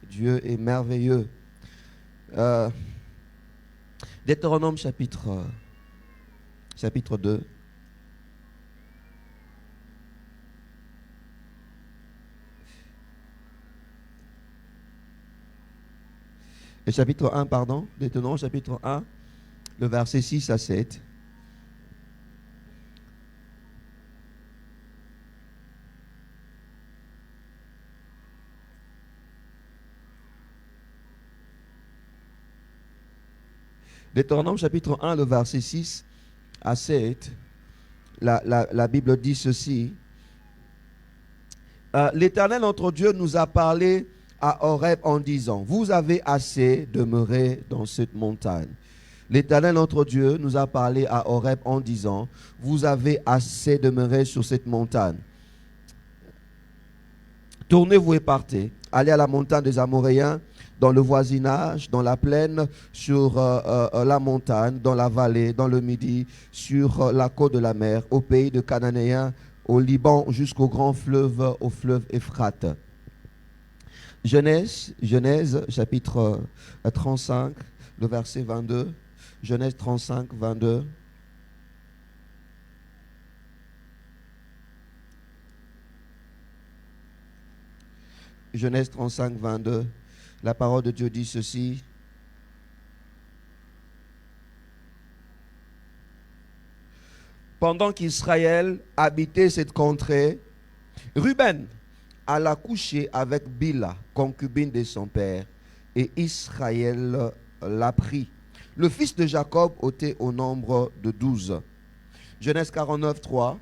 Dieu est merveilleux. Deutéronome chapitre 2. Le chapitre 1, pardon. Deutéronome chapitre 1, le verset 6 à 7. Deutéronome chapitre 1, le verset 6 à 7, la Bible dit ceci. L'Éternel notre Dieu nous a parlé à Horeb en disant, vous avez assez demeuré dans cette montagne. L'Éternel notre Dieu nous a parlé à Horeb en disant, vous avez assez demeuré sur cette montagne. Tournez-vous et partez. Allez à la montagne des Amoréens, dans le voisinage, dans la plaine, sur la montagne, dans la vallée, dans le midi, sur la côte de la mer, au pays de Cananéens, au Liban, jusqu'au grand fleuve, au fleuve Euphrate. Genèse, chapitre 35, le verset 22. Genèse 35, 22. Genèse 35, 22. La parole de Dieu dit ceci. Pendant qu'Israël habitait cette contrée, Ruben alla coucher avec Bila, concubine de son père, et Israël l'a pris. Le fils de Jacob était au nombre de 12. Genèse 49, 3.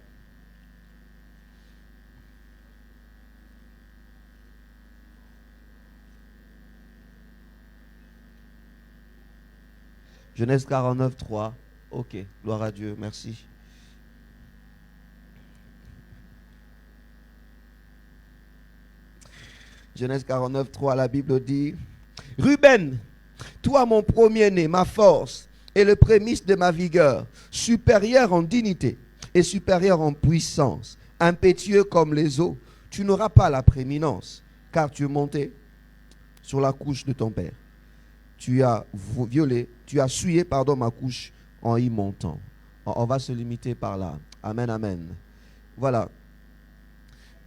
Genèse 49, 3. Ok, gloire à Dieu, merci. Genèse 49, 3, la Bible dit, Ruben, toi mon premier-né, ma force et le prémisse de ma vigueur, supérieur en dignité et supérieur en puissance, impétueux comme les eaux, tu n'auras pas la prééminence, car tu es monté sur la couche de ton père. Tu as violé, tu as souillé, ma couche en y montant. On va se limiter par là. Amen, amen. Voilà.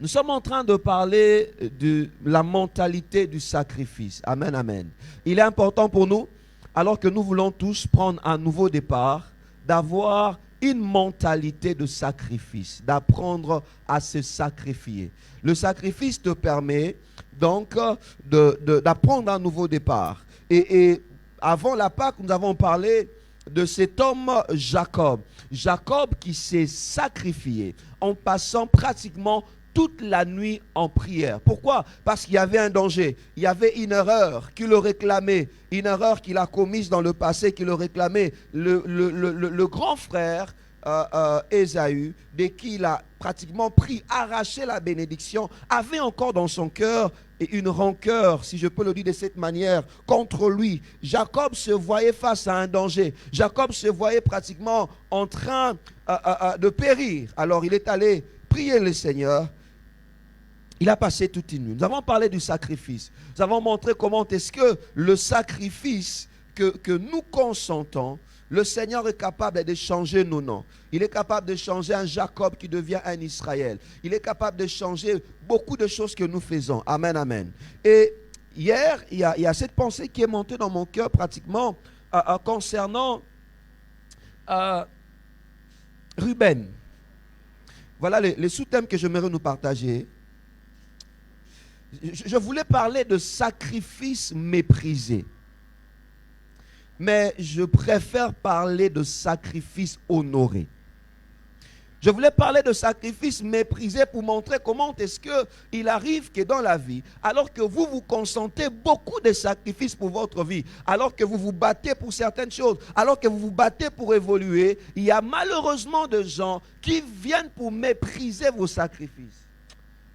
Nous sommes en train de parler de la mentalité du sacrifice. Amen, amen. Il est important pour nous, alors que nous voulons tous prendre un nouveau départ, d'avoir une mentalité de sacrifice, d'apprendre à se sacrifier. Le sacrifice te permet donc d'apprendre un nouveau départ. Et avant la Pâque, nous avons parlé de cet homme Jacob. Jacob qui s'est sacrifié en passant pratiquement toute la nuit en prière. Pourquoi? Parce qu'il y avait un danger. Il y avait une erreur qui le réclamait. Une erreur qu'il a commise dans le passé qui le réclamait. Le grand frère Ésaü, de qui il a pratiquement arraché la bénédiction, avait encore dans son cœur une rancœur, si je peux le dire de cette manière, contre lui. Jacob se voyait face à un danger. Jacob se voyait pratiquement en train de périr. Alors il est allé prier le Seigneur. Il a passé toute une nuit. Nous avons parlé du sacrifice. Nous avons montré comment est-ce que le sacrifice que nous consentons, le Seigneur est capable de changer nos noms. Il est capable de changer un Jacob qui devient un Israël. Il est capable de changer beaucoup de choses que nous faisons. Amen, amen. Et hier, il y a cette pensée qui est montée dans mon cœur pratiquement concernant Ruben. Voilà les sous-thèmes que j'aimerais nous partager. Je voulais parler de sacrifice méprisé. Mais je préfère parler de sacrifice honoré. Je voulais parler de sacrifice méprisé pour montrer comment est-ce qu'il arrive que dans la vie, alors que vous vous consentez beaucoup de sacrifices pour votre vie, alors que vous vous battez pour certaines choses, alors que vous vous battez pour évoluer, il y a malheureusement des gens qui viennent pour mépriser vos sacrifices.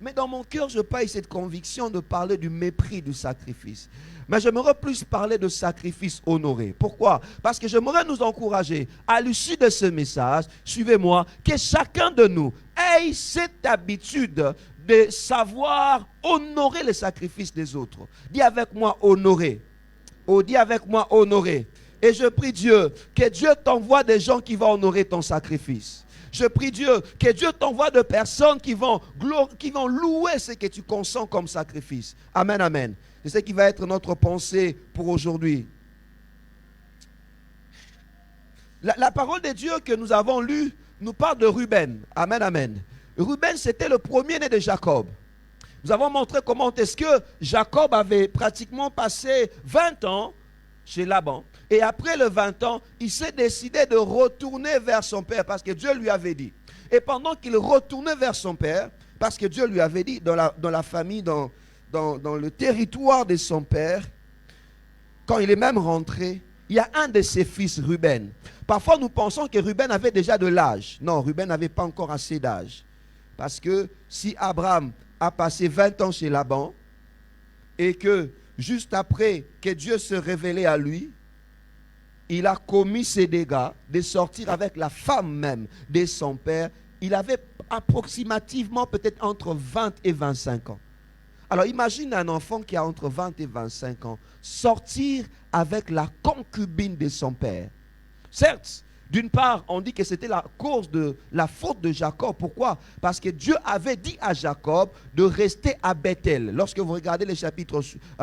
Mais dans mon cœur, je paye cette conviction de parler du mépris du sacrifice. Mais j'aimerais plus parler de sacrifice honoré. Pourquoi? Parce que j'aimerais nous encourager, à l'issue de ce message, suivez-moi, que chacun de nous ait cette habitude de savoir honorer les sacrifices des autres. Dis avec moi honorer. Oh, dis avec moi honorer. Et je prie Dieu, que Dieu t'envoie des gens qui vont honorer ton sacrifice. Je prie Dieu, que Dieu t'envoie de personnes qui vont louer ce que tu consens comme sacrifice. Amen, amen. C'est ce qui va être notre pensée pour aujourd'hui. La parole de Dieu que nous avons lue nous parle de Ruben. Amen, amen. Ruben, c'était le premier-né de Jacob. Nous avons montré comment est-ce que Jacob avait pratiquement passé 20 ans chez Laban. Et après le 20 ans, il s'est décidé de retourner vers son père parce que Dieu lui avait dit. Et pendant qu'il retournait vers son père, parce que Dieu lui avait dit, dans la famille, dans le territoire de son père, quand il est même rentré, il y a un de ses fils, Ruben. Parfois, nous pensons que Ruben avait déjà de l'âge. Non, Ruben n'avait pas encore assez d'âge. Parce que si Abraham a passé 20 ans chez Laban, et que juste après que Dieu se révélait à lui, il a commis ses dégâts de sortir avec la femme même de son père. Il avait approximativement peut-être entre 20 et 25 ans. Alors imagine un enfant qui a entre 20 et 25 ans sortir avec la concubine de son père. Certes, d'une part, on dit que c'était la cause de la faute de Jacob. Pourquoi? Parce que Dieu avait dit à Jacob de rester à Bethel. Lorsque vous regardez les chapitres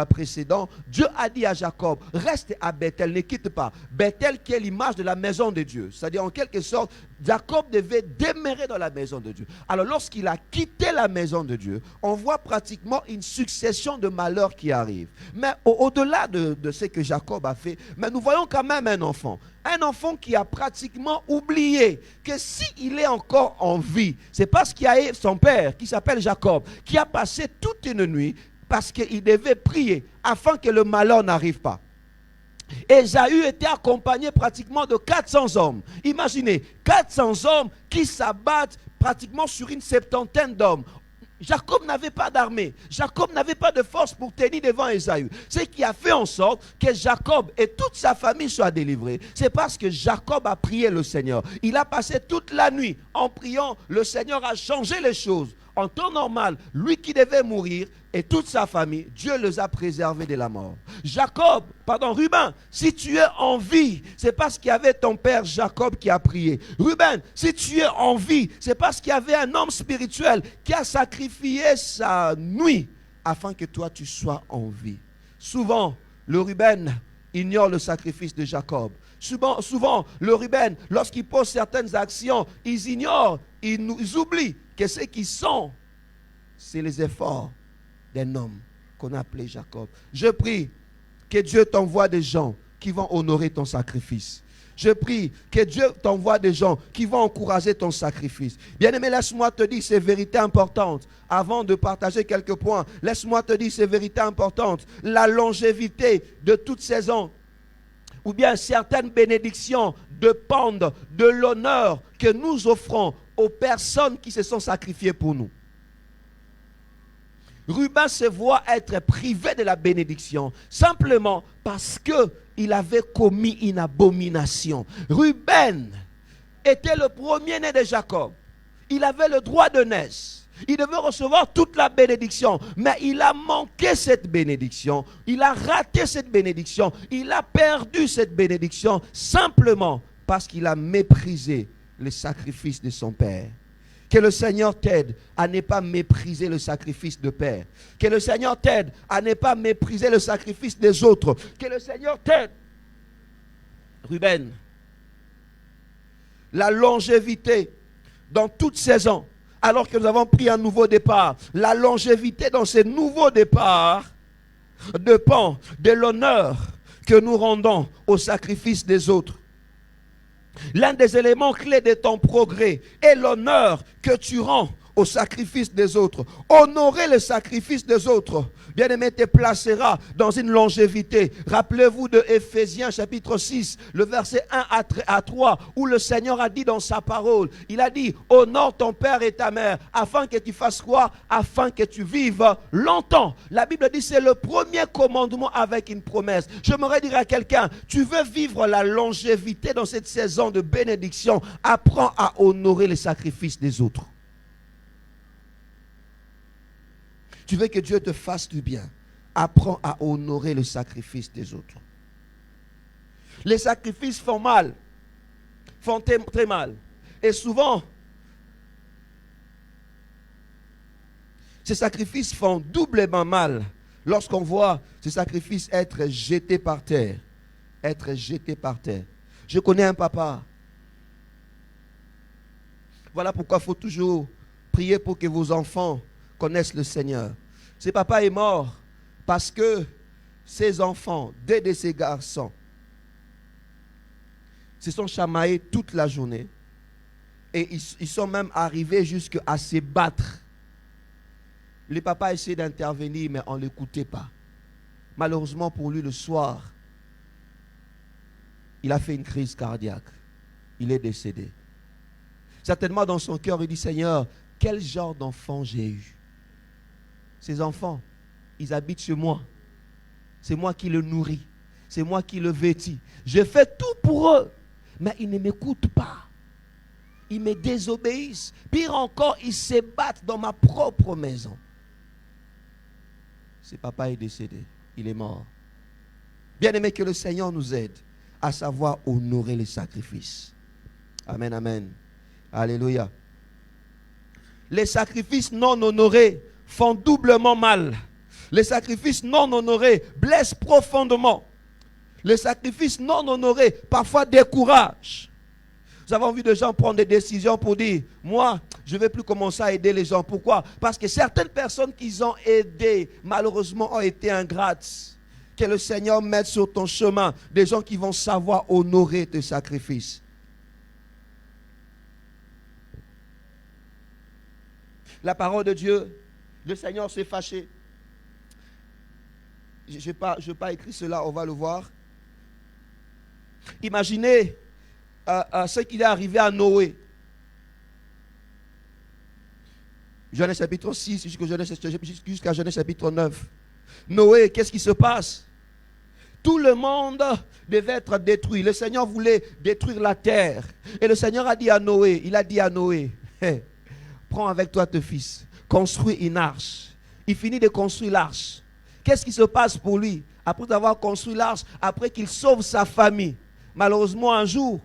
précédents, Dieu a dit à Jacob, reste à Bethel, ne quitte pas. Bethel qui est l'image de la maison de Dieu. C'est-à-dire en quelque sorte, Jacob devait demeurer dans la maison de Dieu. Alors lorsqu'il a quitté la maison de Dieu, on voit pratiquement une succession de malheurs qui arrivent. Mais au-delà de ce que Jacob a fait, mais nous voyons quand même un enfant. Un enfant qui a pratiquement oublié que s'il est encore en vie, c'est parce qu'il y a son père qui s'appelle Jacob, qui a passé toute une nuit parce qu'il devait prier afin que le malheur n'arrive pas. Ésaü était accompagné pratiquement de 400 hommes. Imaginez, 400 hommes qui s'abattent pratiquement sur une septantaine d'hommes. Jacob n'avait pas d'armée. Jacob n'avait pas de force pour tenir devant Ésaü. Ce qui a fait en sorte que Jacob et toute sa famille soient délivrés, c'est parce que Jacob a prié le Seigneur. Il a passé toute la nuit en priant. Le Seigneur a changé les choses. En temps normal, lui qui devait mourir et toute sa famille, Dieu les a préservés de la mort. Ruben, si tu es en vie, c'est parce qu'il y avait ton père Jacob qui a prié. Ruben, si tu es en vie, c'est parce qu'il y avait un homme spirituel qui a sacrifié sa nuit afin que toi tu sois en vie. Souvent, le Ruben ignore le sacrifice de Jacob. Souvent, le Ruben, lorsqu'il pose certaines actions, ils ignorent, ils oublient que ce qu'ils sont, c'est les efforts d'un homme qu'on a appelé Jacob. Je prie que Dieu t'envoie des gens qui vont honorer ton sacrifice. Je prie que Dieu t'envoie des gens qui vont encourager ton sacrifice. Bien-aimé, laisse-moi te dire ces vérités importantes. Avant de partager quelques points, laisse-moi te dire ces vérités importantes. La longévité de toute saison, ou bien certaines bénédictions dépendent de l'honneur que nous offrons aux personnes qui se sont sacrifiées pour nous. Ruben se voit être privé de la bénédiction simplement parce qu'il avait commis une abomination. Ruben était le premier-né de Jacob. Il avait le droit de naître. Il devait recevoir toute la bénédiction, mais il a manqué cette bénédiction. Il a raté cette bénédiction. Il a perdu cette bénédiction simplement parce qu'il a méprisé le sacrifice de son père. Que le Seigneur t'aide à ne pas mépriser le sacrifice de père. Que le Seigneur t'aide à ne pas mépriser le sacrifice des autres. Que le Seigneur t'aide. Ruben, la longévité dans toute saison, alors que nous avons pris un nouveau départ, la longévité dans ce nouveau départ dépend de l'honneur que nous rendons au sacrifice des autres. L'un des éléments clés de ton progrès est l'honneur que tu rends au sacrifice des autres. Honorer le sacrifice des autres, bien-aimé, te placera dans une longévité. Rappelez-vous de Éphésiens chapitre 6, le verset 1 à 3, où le Seigneur a dit dans sa parole, il a dit, honore ton père et ta mère, afin que tu fasses quoi? Afin que tu vives longtemps. La Bible dit, c'est le premier commandement avec une promesse. J'aimerais dire à quelqu'un, tu veux vivre la longévité dans cette saison de bénédiction, apprends à honorer les sacrifices des autres. Tu veux que Dieu te fasse du bien, apprends à honorer le sacrifice des autres. Les sacrifices font mal, font très mal. Et souvent, ces sacrifices font doublement mal lorsqu'on voit ces sacrifices être jetés par terre. Être jetés par terre. Je connais un papa. Voilà pourquoi il faut toujours prier pour que vos enfants connaissent le Seigneur. Ce papa est mort parce que ses enfants, deux de ses garçons, se sont chamaillés toute la journée. Et ils sont même arrivés jusqu'à se battre. Le papa a essayé d'intervenir, mais on ne l'écoutait pas. Malheureusement pour lui, le soir, il a fait une crise cardiaque. Il est décédé. Certainement dans son cœur, il dit, Seigneur, quel genre d'enfant j'ai eu? Ces enfants, ils habitent chez moi. C'est moi qui le nourris. C'est moi qui le vêtis. Je fais tout pour eux. Mais ils ne m'écoutent pas. Ils me désobéissent. Pire encore, ils se battent dans ma propre maison. Ce papa est décédé. Il est mort. Bien aimé, que le Seigneur nous aide à savoir honorer les sacrifices. Amen, amen. Alléluia. Les sacrifices non honorés font doublement mal. Les sacrifices non honorés blessent profondément. Les sacrifices non honorés parfois découragent. Nous avons vu des gens prendre des décisions pour dire, moi, je ne vais plus commencer à aider les gens. Pourquoi? Parce que certaines personnes qu'ils ont aidées, malheureusement, ont été ingrates. Que le Seigneur mette sur ton chemin des gens qui vont savoir honorer tes sacrifices. La parole de Dieu, le Seigneur s'est fâché. Je n'ai pas écrit cela, on va le voir. Imaginez ce qui est arrivé à Noé. Genèse chapitre 6 jusqu'à Genèse chapitre 9. Noé, qu'est-ce qui se passe? Tout le monde devait être détruit. Le Seigneur voulait détruire la terre. Et le Seigneur a dit à Noé, hey, prends avec toi tes fils, construis une arche. Il finit de construire l'arche. Qu'est-ce qui se passe pour lui? Après avoir construit l'arche, après qu'il sauve sa famille, malheureusement un jour,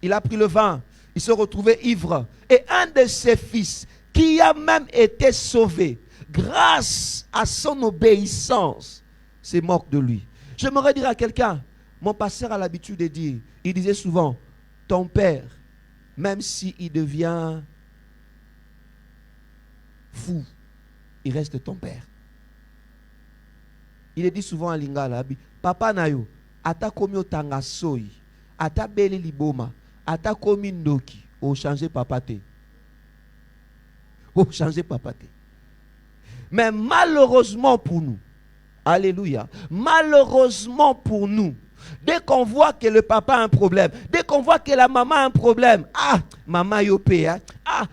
il a pris le vin, il se retrouvait ivre. Et un de ses fils, qui a même été sauvé, grâce à son obéissance, se moque de lui. J'aimerais dire à quelqu'un, mon pasteur a l'habitude de dire, il disait souvent, ton père, même s'il devient fou, il reste ton père. Il dit souvent à Lingala, papa nayo, ata komi otanga soyi, ata beli liboma, ata komi ndoki, o changer papa te. O changer papa te. Mais malheureusement pour nous, alléluia, malheureusement pour nous, dès qu'on voit que le papa a un problème, dès qu'on voit que la maman a un problème, maman yopé,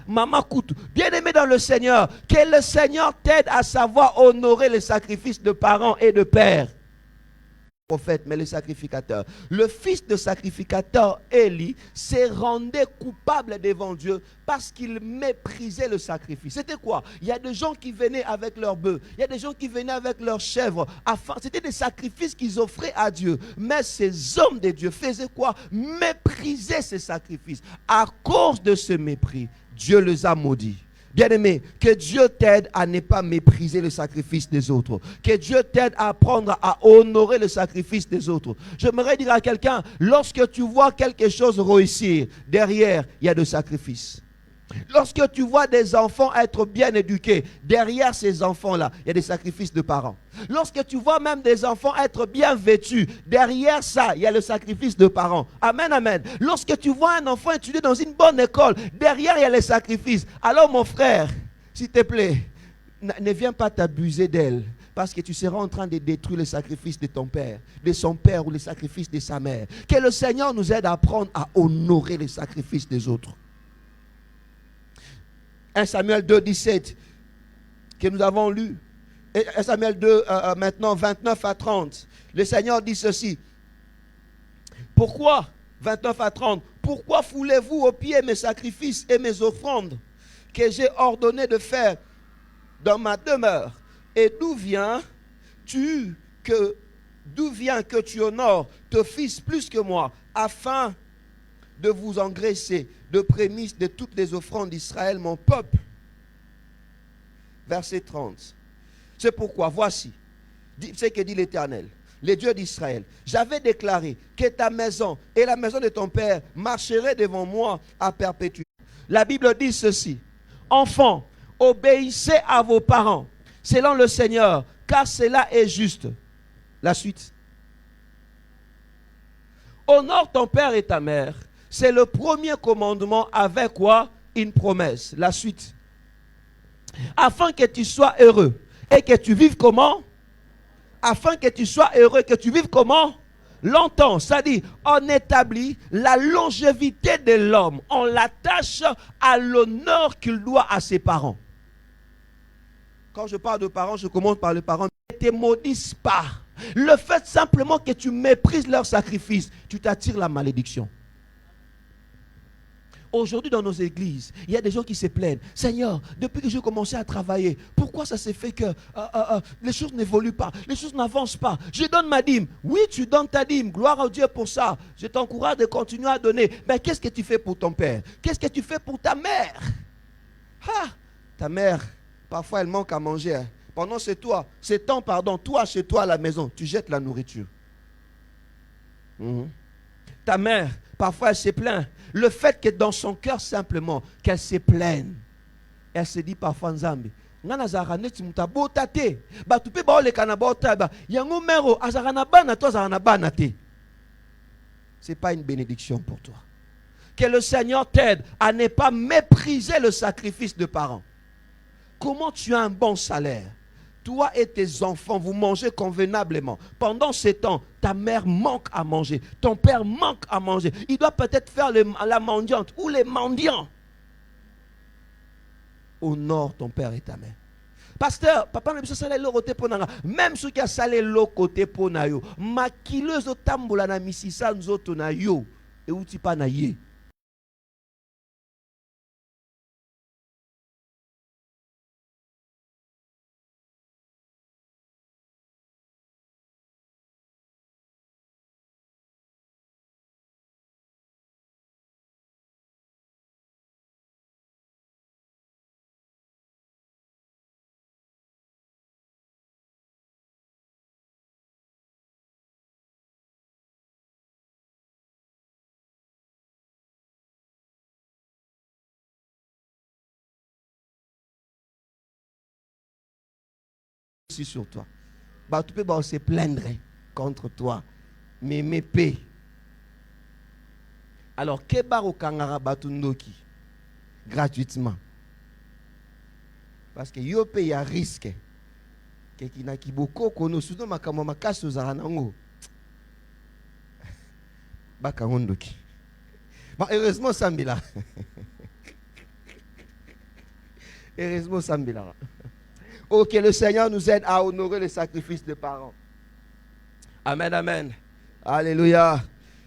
maman coûte. Bien aimé dans le Seigneur, que le Seigneur t'aide à savoir honorer les sacrifices de parents et de pères. Prophète, mais le sacrificateur. Le fils de sacrificateur, Élie, s'est rendu coupable devant Dieu parce qu'il méprisait le sacrifice. C'était quoi? Il y a des gens qui venaient avec leurs bœufs, il y a des gens qui venaient avec leurs chèvres. C'était des sacrifices qu'ils offraient à Dieu. Mais ces hommes de Dieu faisaient quoi? Méprisaient ces sacrifices. À cause de ce mépris, Dieu les a maudits. Bien-aimé, que Dieu t'aide à ne pas mépriser le sacrifice des autres. Que Dieu t'aide à apprendre à honorer le sacrifice des autres. J'aimerais dire à quelqu'un, lorsque tu vois quelque chose réussir, derrière, il y a des sacrifices. Lorsque tu vois des enfants être bien éduqués, derrière ces enfants-là, il y a des sacrifices de parents. Lorsque tu vois même des enfants être bien vêtus, derrière ça, il y a le sacrifice de parents. Amen, amen. Lorsque tu vois un enfant étudier dans une bonne école, derrière il y a les sacrifices. Alors mon frère, s'il te plaît, ne viens pas t'abuser d'elle. Parce que tu seras en train de détruire les sacrifices de ton père, de son père ou les sacrifices de sa mère. Que le Seigneur nous aide à apprendre à honorer les sacrifices des autres. 1 Samuel 2, 17, que nous avons lu. 1 Samuel 2, maintenant 29 à 30. Le Seigneur dit ceci. Pourquoi, 29 à 30, pourquoi foulez-vous aux pieds mes sacrifices et mes offrandes que j'ai ordonné de faire dans ma demeure? Et d'où vient que tu honores ton fils plus que moi, afin de vous engraisser de prémices de toutes les offrandes d'Israël, mon peuple? Verset 30. C'est pourquoi, voici ce que dit l'Éternel, le Dieu d'Israël. J'avais déclaré que ta maison et la maison de ton père marcheraient devant moi à perpétuité. La Bible dit ceci. Enfants, obéissez à vos parents selon le Seigneur, car cela est juste. La suite. Honore ton père et ta mère. C'est le premier commandement avec quoi? Une promesse. La suite. Afin que tu sois heureux et que tu vives comment? Afin que tu sois heureux et que tu vives comment? Longtemps. C'est-à-dire, on établit la longévité de l'homme. On l'attache à l'honneur qu'il doit à ses parents. Quand je parle de parents, je commence par les parents. Ne te maudissent pas. Le fait simplement que tu méprises leur sacrifice, tu t'attires la malédiction. Aujourd'hui dans nos églises, il y a des gens qui se plaignent. Seigneur, depuis que j'ai commencé à travailler, pourquoi ça s'est fait que les choses n'évoluent pas, les choses n'avancent pas? Je donne ma dîme. Oui, tu donnes ta dîme. Gloire à Dieu pour ça. Je t'encourage de continuer à donner. Mais qu'est-ce que tu fais pour ton père? Qu'est-ce que tu fais pour ta mère? Ta mère, parfois elle manque à manger. Pendant c'est toi, toi chez toi à la maison, tu jettes la nourriture. Ta mère, parfois elle se plaint. Le fait que dans son cœur simplement, qu'elle se plaigne, elle se dit parfois Nzambe, c'est pas une bénédiction pour toi. Que le Seigneur t'aide à ne pas mépriser le sacrifice de parents. Comment tu as un bon salaire? Toi et tes enfants, vous mangez convenablement. Pendant ce temps, ta mère manque à manger. Ton père manque à manger. Il doit peut-être faire la mendiante ou les mendiants. Honore ton père et ta mère. Pasteur, papa n'a pas salé le côté pour nanga. Même ceux qui a salé le côté pour nayo. Makileuse tambola na misisa nzoto na yo. Et où tu pas na ye. Sur toi. Tu peux se plaindre contre toi. Mais paix. Alors, Kebaro Kangara Batundoki gratuitement. Parce que yo paye à risque. Qui n'a qui beaucoup kono soudo makamo makaso zaranango. Bakangondoki. Heureusement Sambila. Heureusement Sambila. Oh, que le Seigneur nous aide à honorer les sacrifices des parents. Amen, amen. Alléluia.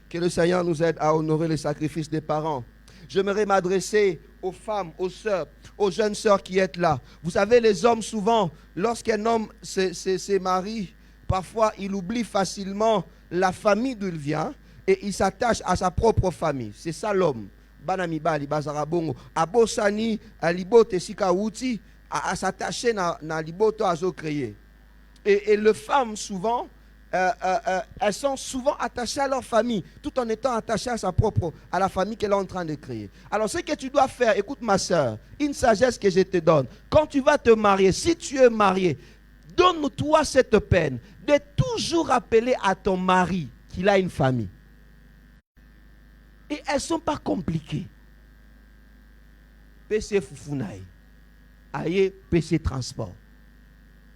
Que le Seigneur nous aide à honorer les sacrifices des parents. J'aimerais m'adresser aux femmes, aux sœurs, aux jeunes sœurs qui êtes là. Vous savez, les hommes, souvent, lorsqu'un homme se marie, parfois, il oublie facilement la famille d'où il vient et il s'attache à sa propre famille. C'est ça l'homme. Banami bali bazarabongo. Abosani, alibote sika wuti. À s'attacher à liboto à créer. Et les femmes, souvent, elles sont souvent attachées à leur famille, tout en étant attachées à la famille qu'elle est en train de créer. Alors, ce que tu dois faire, écoute ma soeur, une sagesse que je te donne. Quand tu vas te marier, si tu es marié, donne-toi cette peine de toujours rappeler à ton mari qu'il a une famille. Et elles ne sont pas compliquées. PC Foufunaï. aye PC transport.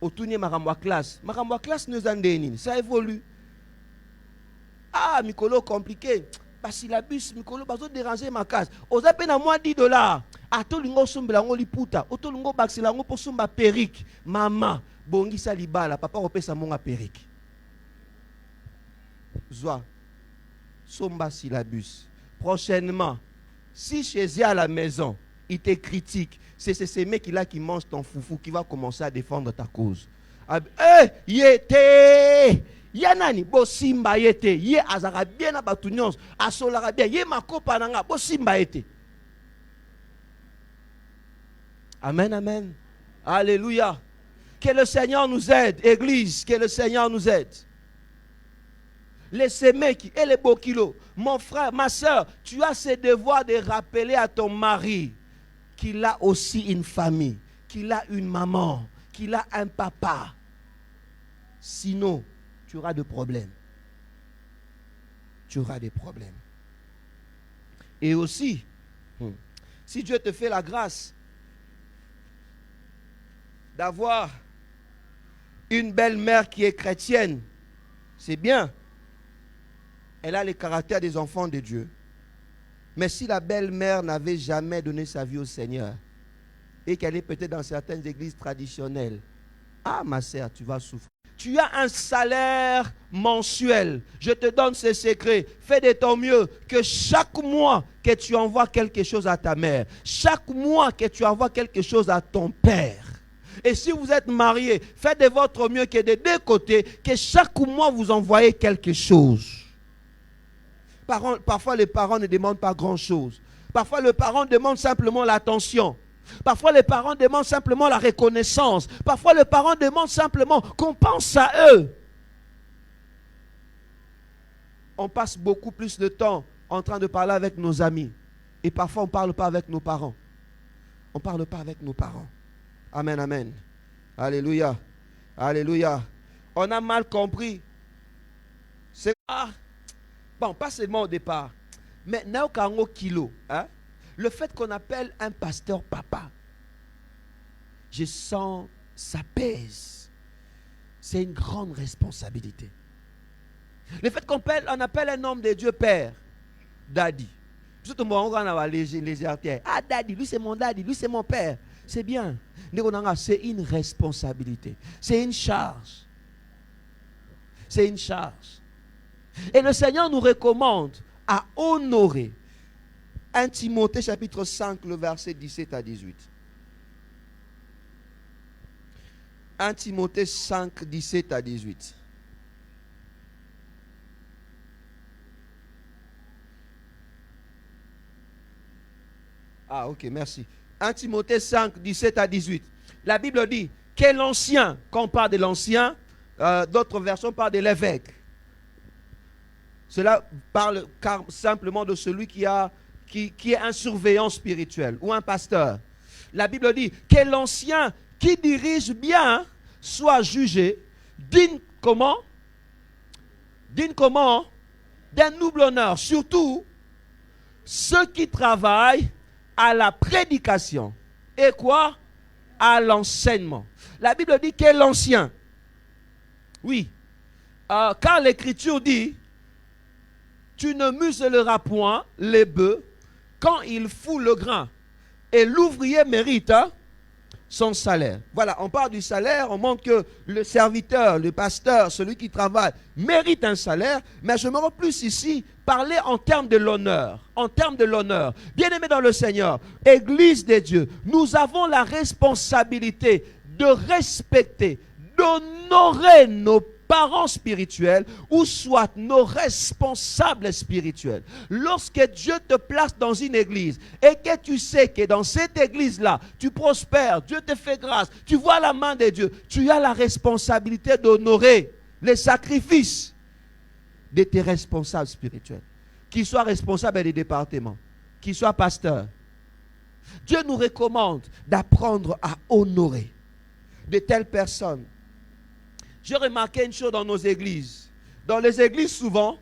Autour makambo classe. Makambo classe nous andeni. Ça évolue. Ah, Mikolo compliqué. Parce que la bus, Mikolo, bazo déranger ma case. Oza pe na moi $10. Ato lingo sombela ngo liputa. Oto lingo baxela ngo po somba perrique. Maman, bongi sa libala. Papa opesa monga perrique. Zwa. Somba syllabus. Prochainement, si chez à la maison, il te critique, c'est ces mecs-là qui mangent ton foufou qui va commencer à défendre ta cause. Eh, yete! Yanani, bo simba yete. Ye azara bien na batunions, asolara bien. Ye makopa nanga, bo simba yete. Amen, amen. Alléluia. Que le Seigneur nous aide, Église, que le Seigneur nous aide. Les Sémeki et les Bokilo, mon frère, ma soeur, tu as ce devoir de rappeler à ton mari qu'il a aussi une famille, qu'il a une maman, qu'il a un papa. Sinon, tu auras des problèmes. Tu auras des problèmes. Et aussi, si Dieu te fait la grâce d'avoir une belle-mère qui est chrétienne, c'est bien. Elle a le caractère des enfants de Dieu. Mais si la belle-mère n'avait jamais donné sa vie au Seigneur et qu'elle est peut-être dans certaines églises traditionnelles, ah ma sœur, tu vas souffrir. Tu as un salaire mensuel. Je te donne ce secret. Fais de ton mieux que chaque mois que tu envoies quelque chose à ta mère, chaque mois que tu envoies quelque chose à ton père. Et si vous êtes mariés, faites de votre mieux que des deux côtés, que chaque mois vous envoyez quelque chose. Parfois, les parents ne demandent pas grand-chose. Parfois, les parents demandent simplement l'attention. Parfois, les parents demandent simplement la reconnaissance. Parfois, les parents demandent simplement qu'on pense à eux. On passe beaucoup plus de temps en train de parler avec nos amis. Et parfois, on ne parle pas avec nos parents. On ne parle pas avec nos parents. Amen, amen. Alléluia. Alléluia. On a mal compris. C'est bon, pas seulement au départ, mais Naokango Kilo, hein? Le fait qu'on appelle un pasteur papa, je sens, ça pèse. C'est une grande responsabilité. Le fait qu'on appelle un homme de Dieu père, daddy. Surtout moi, on a légèreté. Ah, daddy, lui c'est mon daddy, lui c'est mon père. C'est bien. C'est une responsabilité. C'est une charge. C'est une charge. Et le Seigneur nous recommande à honorer. 1 Timothée chapitre 5, le verset 17 à 18. 1 Timothée 5, 17 à 18. Ah, ok, merci. 1 Timothée 5, 17 à 18. La Bible dit que l'ancien, quand on parle de l'ancien, d'autres versions parlent de l'évêque. Cela parle simplement de celui qui est un surveillant spirituel ou un pasteur. La Bible dit que l'ancien qui dirige bien soit jugé digne comment? Digne comment? D'un double honneur. Surtout ceux qui travaillent à la prédication. Et quoi? À l'enseignement. La Bible dit que l'ancien. Oui. Car l'Écriture dit tu ne museleras point les bœufs quand il fout le grain. Et l'ouvrier mérite son salaire. Voilà, on parle du salaire, on montre que le serviteur, le pasteur, celui qui travaille, mérite un salaire. Mais je me rends plus ici, parler en termes de l'honneur. En termes de l'honneur. Bien-aimés dans le Seigneur, Église de Dieu, nous avons la responsabilité de respecter, d'honorer nos parents spirituels ou soit nos responsables spirituels. Lorsque Dieu te place dans une église et que tu sais que dans cette église-là, tu prospères, Dieu te fait grâce, tu vois la main de Dieu, tu as la responsabilité d'honorer les sacrifices de tes responsables spirituels. Qu'ils soient responsables des départements, qu'ils soient pasteurs. Dieu nous recommande d'apprendre à honorer de telles personnes. J'ai remarqué une chose dans nos églises. Dans les églises, souvent,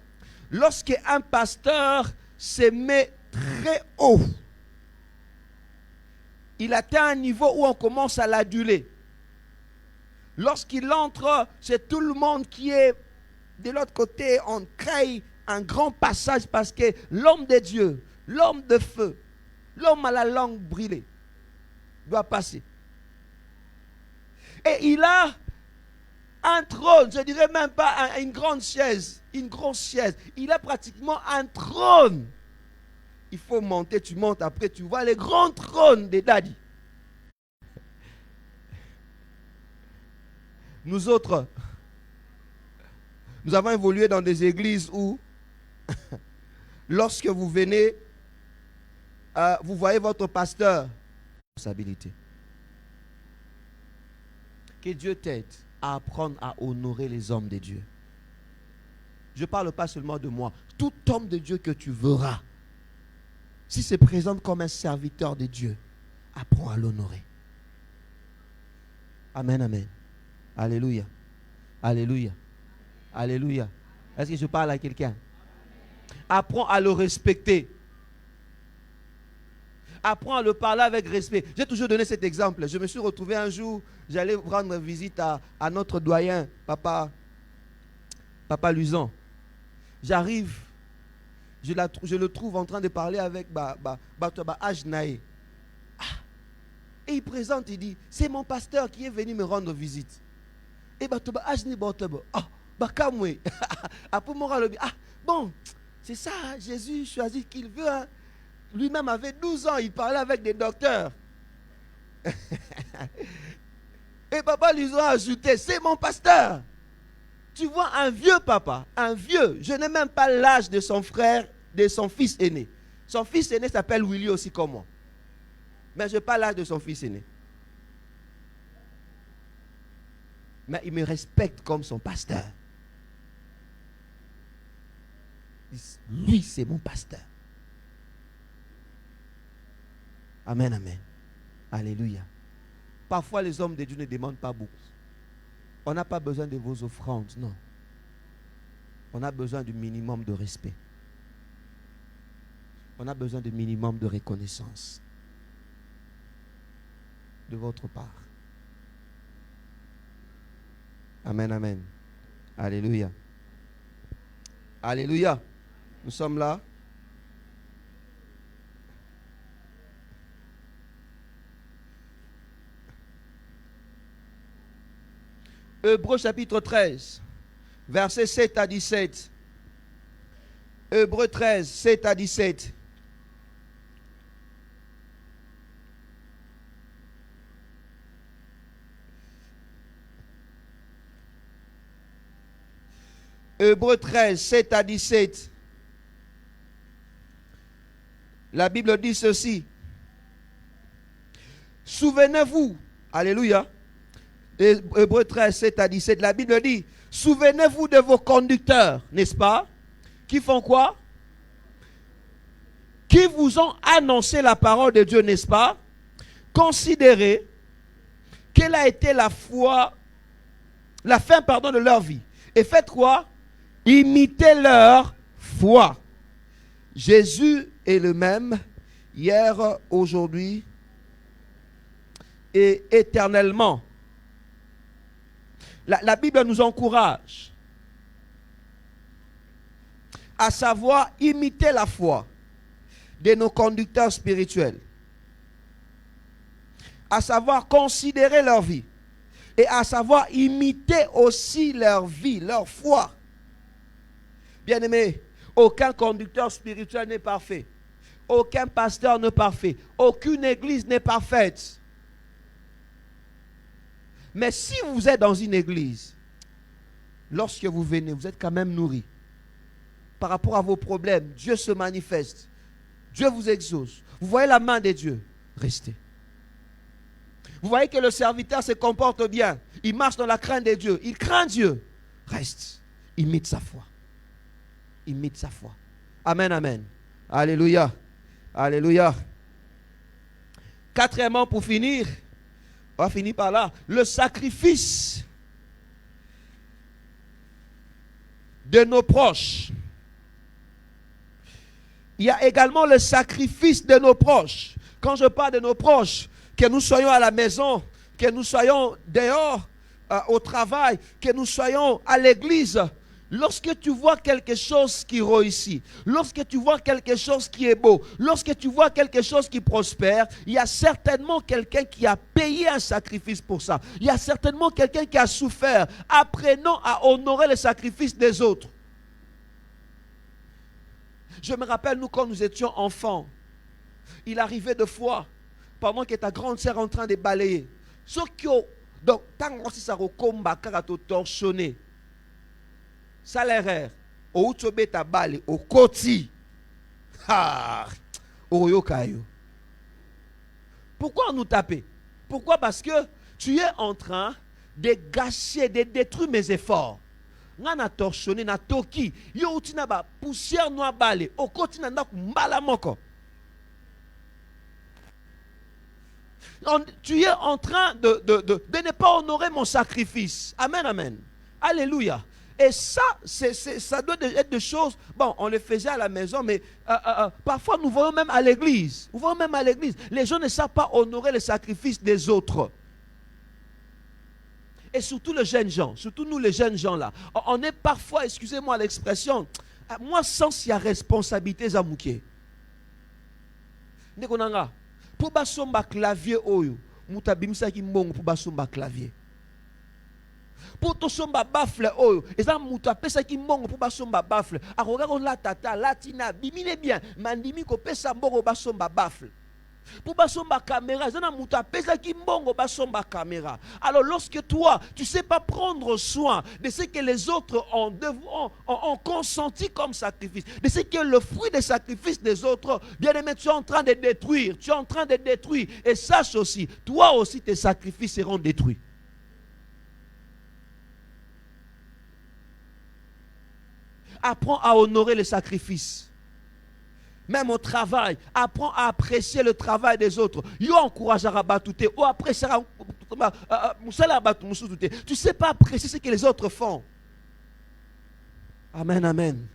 lorsqu'un pasteur se met très haut, il atteint un niveau où on commence à l'aduler. Lorsqu'il entre, c'est tout le monde qui est de l'autre côté. On crée un grand passage parce que l'homme de Dieu, l'homme de feu, l'homme à la langue brûlée doit passer. Et il a un trône, je ne dirais même pas une grande chaise, une grosse chaise. Il a pratiquement un trône. Il faut monter, tu montes, après tu vois les grands trônes des daddies. Nous autres, nous avons évolué dans des églises où, lorsque vous venez, vous voyez votre pasteur. Responsabilité. Que Dieu t'aide à apprendre à honorer les hommes de Dieu. Je ne parle pas seulement de moi. Tout homme de Dieu que tu verras, s'il se présente comme un serviteur de Dieu, apprends à l'honorer. Amen, amen. Alléluia. Alléluia. Alléluia. Est-ce que je parle à quelqu'un? Apprends à le respecter. Apprends à le parler avec respect. J'ai toujours donné cet exemple. Je me suis retrouvé un jour, j'allais rendre visite à notre doyen, Papa Luzon. J'arrive, je le trouve en train de parler avec Ajnae. Et il présente, il dit, c'est mon pasteur qui est venu me rendre visite. Et Ajni Bakamwe. Bon, c'est ça, Jésus choisit qu'il veut. Hein. Lui-même avait 12 ans, il parlait avec des docteurs. Et papa lui a ajouté, c'est mon pasteur. Tu vois, un vieux papa, un vieux, je n'ai même pas l'âge de son frère, de son fils aîné. Son fils aîné s'appelle Willy aussi comme moi. Mais je n'ai pas l'âge de son fils aîné. Mais il me respecte comme son pasteur. Lui, c'est mon pasteur. Amen, amen. Alléluia. Parfois, les hommes de Dieu ne demandent pas beaucoup. On n'a pas besoin de vos offrandes, non. On a besoin du minimum de respect. On a besoin du minimum de reconnaissance de votre part. Amen, amen. Alléluia. Alléluia. Nous sommes là. Hébreux chapitre 13, versets 7 à 17. Hébreux 13, 7 à 17. Hébreux 13, 7 à 17. La Bible dit ceci. Souvenez-vous, alléluia. Hébreux 13, 7 à 17, la Bible dit, souvenez-vous de vos conducteurs, n'est-ce pas? Qui font quoi? Qui vous ont annoncé la parole de Dieu, n'est-ce pas? Considérez quelle a été la fin de leur vie. Et faites quoi? Imitez leur foi. Jésus est le même, hier, aujourd'hui et éternellement. La Bible nous encourage à savoir imiter la foi de nos conducteurs spirituels, à savoir considérer leur vie et à savoir imiter aussi leur vie, leur foi. Bien-aimés, aucun conducteur spirituel n'est parfait, aucun pasteur n'est parfait, aucune église n'est parfaite. Mais si vous êtes dans une église, lorsque vous venez, vous êtes quand même nourri. Par rapport à vos problèmes, Dieu se manifeste. Dieu vous exauce. Vous voyez la main de Dieu. Restez. Vous voyez que le serviteur se comporte bien. Il marche dans la crainte de Dieu. Il craint Dieu. Reste. Imite sa foi. Imite sa foi. Amen, amen. Alléluia. Alléluia. Quatrièmement, pour finir, on va finir par là. Le sacrifice de nos proches. Il y a également le sacrifice de nos proches. Quand je parle de nos proches, que nous soyons à la maison, que nous soyons dehors, au travail, que nous soyons à l'église, lorsque tu vois quelque chose qui réussit, lorsque tu vois quelque chose qui est beau, lorsque tu vois quelque chose qui prospère, il y a certainement quelqu'un qui a payé un sacrifice pour ça. Il y a certainement quelqu'un qui a souffert. Apprenons à honorer le sacrifice des autres. Je me rappelle, nous, quand nous étions enfants, il arrivait de fois, pendant que ta grande sœur est en train de balayer, donc, tant que ça recombat, quand tu torchonné, salaire, au tobeta balé, au koti, au yokayo. Pourquoi nous taper? Pourquoi? Parce que tu es en train de gâcher, de détruire mes efforts. Ngana torchonné, na toki, yo utina ba poussière noa balé, au koti na ndaku mbala moko. Tu es en train de ne pas honorer mon sacrifice. Amen, amen. Alléluia. Et ça, ça doit être des choses, bon, on le faisait à la maison, mais parfois nous voyons même à l'église. Nous voyons même à l'église. Les gens ne savent pas honorer le sacrifice des autres. Et surtout les jeunes gens, surtout nous les jeunes gens là. On est parfois, excusez-moi l'expression, moi sans il y a responsabilité zamouké. Nekonanga. Pour basomba clavier oyo, mutabimisa ki mbongo pour basomba clavier. Pour to somba baffle oyo, eza muta pesa ki mbongo pour basomba baffle. Akoga ko la tata, latina, bimine bien, mandimi ko pesa mbongo basomba baffle. Pour basomba caméra, eza na muta pesa ki mbongo basomba caméra. Alors lorsque toi, tu sais pas prendre soin de ce que les autres ont consenti comme sacrifice, de ce que le fruit des sacrifices des autres, bien aimé, tu es en train de détruire, tu es en train de détruire. Et sache aussi, toi aussi tes sacrifices seront détruits. Apprends à honorer les sacrifices. Même au travail, apprends à apprécier le travail des autres. Yo encourage à batouter ou apprécier tu sais pas apprécier ce que les autres font. Amen, amen.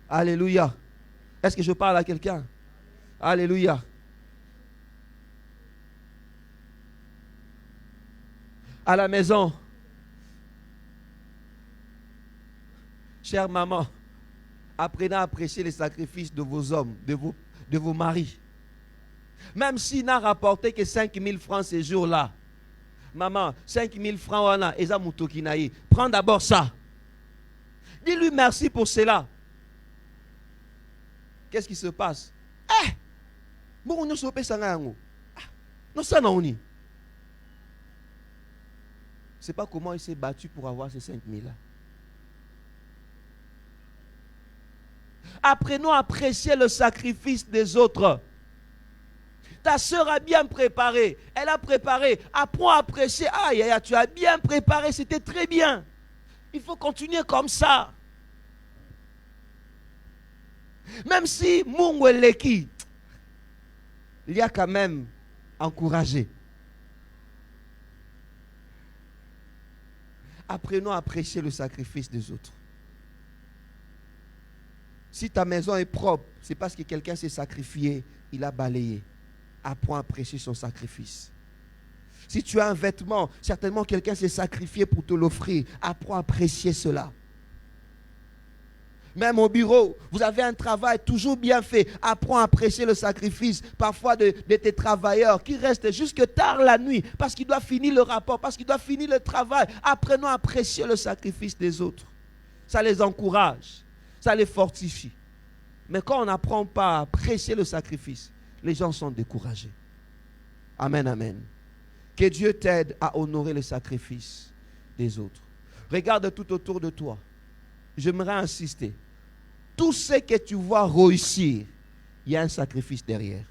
Alléluia. Est-ce que je parle à quelqu'un? Alléluia. À la maison, chère maman, apprenez à apprécier les sacrifices de vos hommes, de vos maris. Même s'il n'a rapporté que 5 000 francs ces jours-là. Maman, 5 000 francs, prends d'abord ça. Dis-lui merci pour cela. Qu'est-ce qui se passe? Bon, nous sommes non, ça non. C'est pas comment il s'est battu pour avoir ces 5 000 là. Apprenons à apprécier le sacrifice des autres. Ta soeur a bien préparé. Elle a préparé. Apprends à apprécier. Aïe, aïe, tu as bien préparé. C'était très bien. Il faut continuer comme ça. Même si Mungu Leki, il y a quand même encouragé. Apprenons à apprécier le sacrifice des autres. Si ta maison est propre, c'est parce que quelqu'un s'est sacrifié, il a balayé. Apprends à apprécier son sacrifice. Si tu as un vêtement, certainement quelqu'un s'est sacrifié pour te l'offrir. Apprends à apprécier cela. Même au bureau, vous avez un travail toujours bien fait. Apprends à apprécier le sacrifice parfois de tes travailleurs qui restent jusque tard la nuit parce qu'ils doivent finir le rapport, parce qu'ils doivent finir le travail. Apprenons à apprécier le sacrifice des autres. Ça les encourage. Ça les fortifie. Mais quand on n'apprend pas à apprécier le sacrifice, les gens sont découragés. Amen, amen. Que Dieu t'aide à honorer le sacrifice des autres. Regarde tout autour de toi. J'aimerais insister. Tout ce que tu vois réussir, il y a un sacrifice derrière.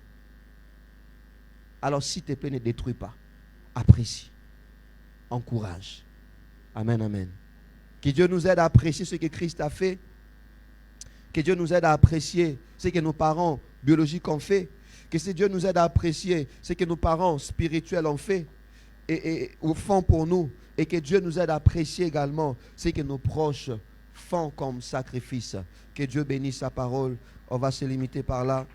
Alors s'il te plaît, ne détruis pas. Apprécie. Encourage. Amen, amen. Que Dieu nous aide à apprécier ce que Christ a fait. Que Dieu nous aide à apprécier ce que nos parents biologiques ont fait. Que Dieu nous aide à apprécier ce que nos parents spirituels ont fait et au fond pour nous. Et que Dieu nous aide à apprécier également ce que nos proches font comme sacrifice. Que Dieu bénisse sa parole. On va se limiter par là.